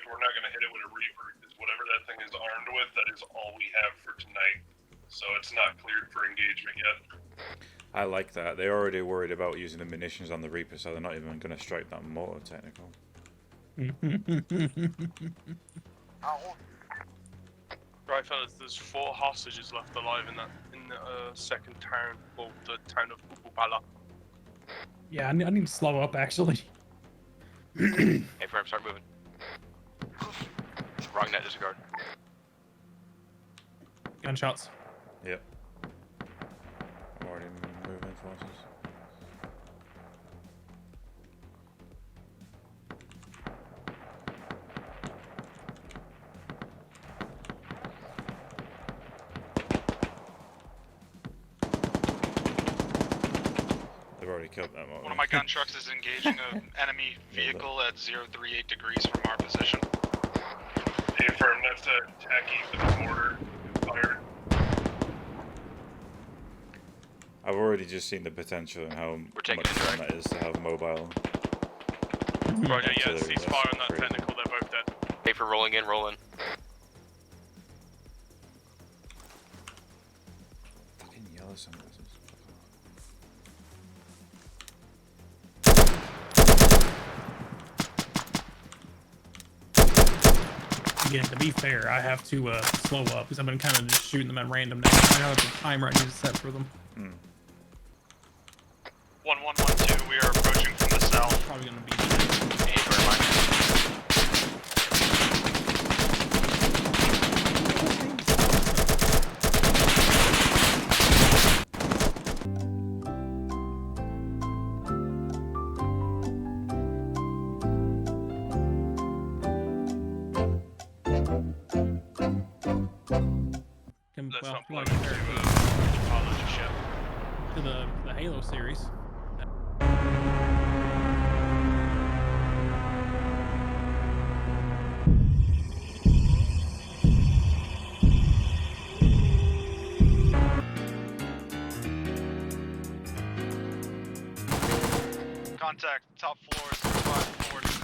we're not going to hit it with a Reaper, because whatever that thing is armed with, that is all we have for tonight. So it's not cleared for engagement yet. I like that. They're already worried about using the munitions on the Reaper, so they're not even going to strike that mortar technical. Right, fellas, there's 4 hostages left alive in the second town, or the town of Upupala. Yeah, I need to slow up, actually. Hey, firm, start moving. Wrong net, disregard. Gunshots. Yep. I'm already moving forces. They've already killed that one. One of my gun trucks is engaging an enemy vehicle at 038 degrees from our position. Hey, firm, that's a tacky with the mortar fired. I've already just seen the potential and how much fun that is to have mobile. Roger, yeah, Artillery, cease that's fire on that crazy. technical, they're both dead. Hey, for rolling in, roll in. Fucking yellow sunglasses. Again, to be fair, I have to slow up because I've been kind of just shooting them at random now. I know the timer I need to set for them. 1112, we are approaching from the south. Probably gonna be. Hey, for reminder. Let's Well, not blow like into the Apology ship. to the Halo series. Contact, top floor is 54 degrees.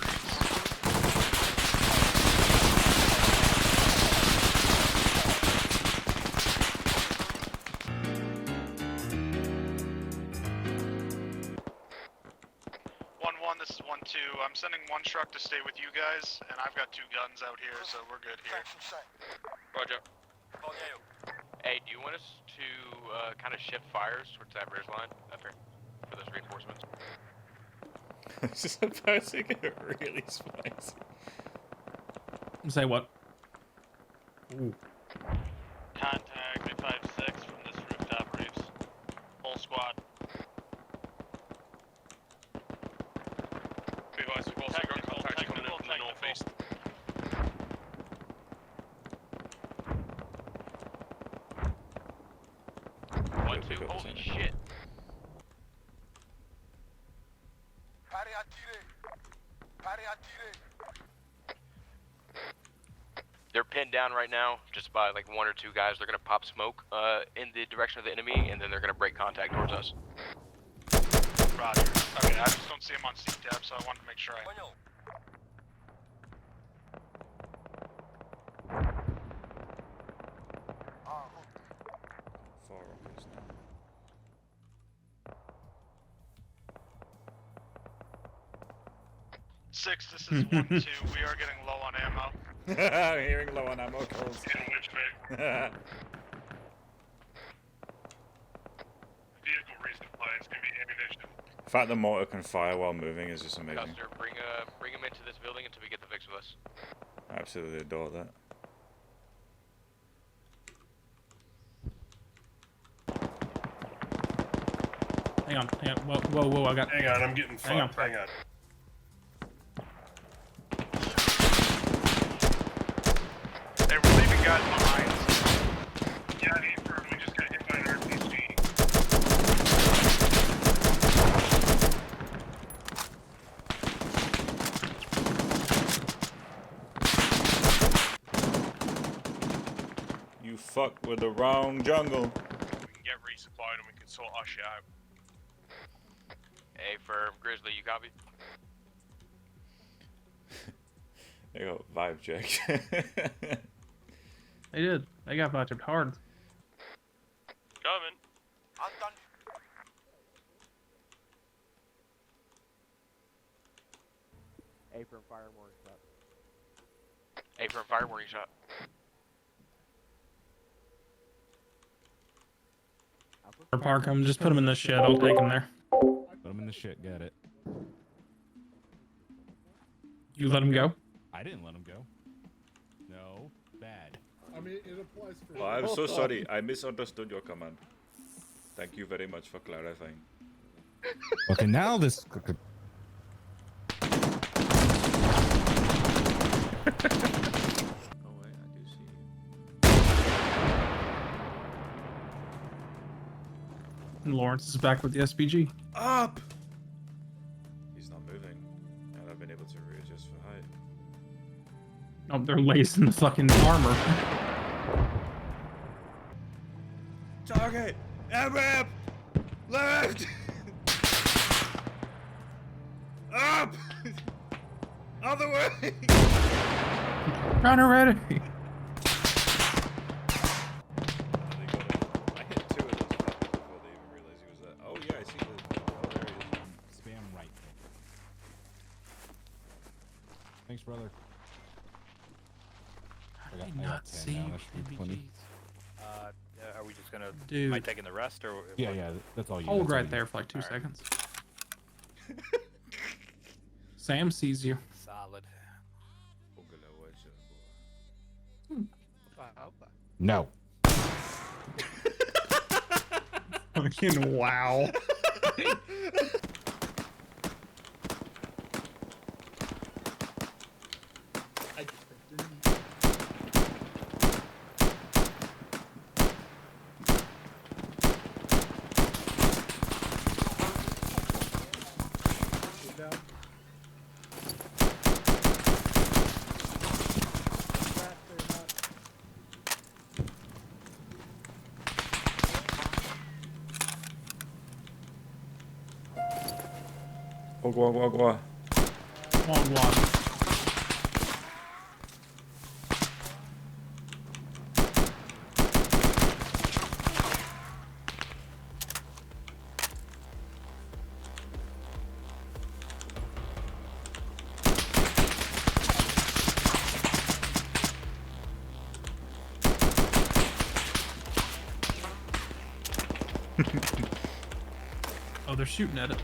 This is 1-2. I'm sending one truck to stay with you guys, and I've got 2 guns out here, so we're good here. Roger. Hey, do you want us to kind of shift fires towards that ridge line after for those reinforcements? This is about to get really spicy. Say what? Ooh. Contact 356 from this rooftop roofs. Whole squad. Be advised, we've also got contact coming in from the northeast. One, two, holy shit. They're pinned down right now, just by like 1 or 2 guys. They're gonna pop smoke in the direction of the enemy, and then they're gonna break contact towards us. Roger. Okay, I just don't see him on CTAP, so I wanted to make sure I... Far rockets now. Six, this is 1-2. We are getting low on ammo. I'm hearing low on ammo calls. In which way? Vehicle resupply is going to be ammunition. The fact the mortar can fire while moving is just amazing. Custer, bring him into this building until we get the Vicks with us. I absolutely adore that. Hang on. Whoa, I got... Hang on, I'm getting Hang on. fucked. Hang on. They were leaving guys behind. Yeah, hey, firm, we just got hit by an RPG. You fucked with the wrong jungle. We can get resupplied and we can sort our shit out. Hey, for Grizzly, you copy? They got vibe checked. They did. They got budgeted hard. Coming. Apron fire warning shot. Apron fire warning shot. Park them. Just put them in the shed. I'll take them there. Put them in the shit. Got it. You let them go. I didn't let him go. No. Bad. I mean, it applies for. Oh, I'm so sorry. I misunderstood your command. Thank you very much for clarifying. Okay, now this. Oh wait, I do see you. And Lawrence is back with the SPG. Up! He's not moving, and I've been able to readjust for height. Oh, they're lacing the fucking armor. Target! Arab! Left! Up! Other way! Run already. I hit 2 of those fuckers before they even realized he was there. Oh yeah, I see the... Oh, there he is. Spam right. Thanks, brother. I got 10 now. That should be 20. Are we just gonna? Dude. Am I taking the rest or? Yeah, yeah. That's all you. Hold that's all right you. there for like 2 Alright. seconds. Sam sees you. Solid. No. Fucking wow. Oh, go on, go on, go on. Long walk. Oh, they're shooting at it.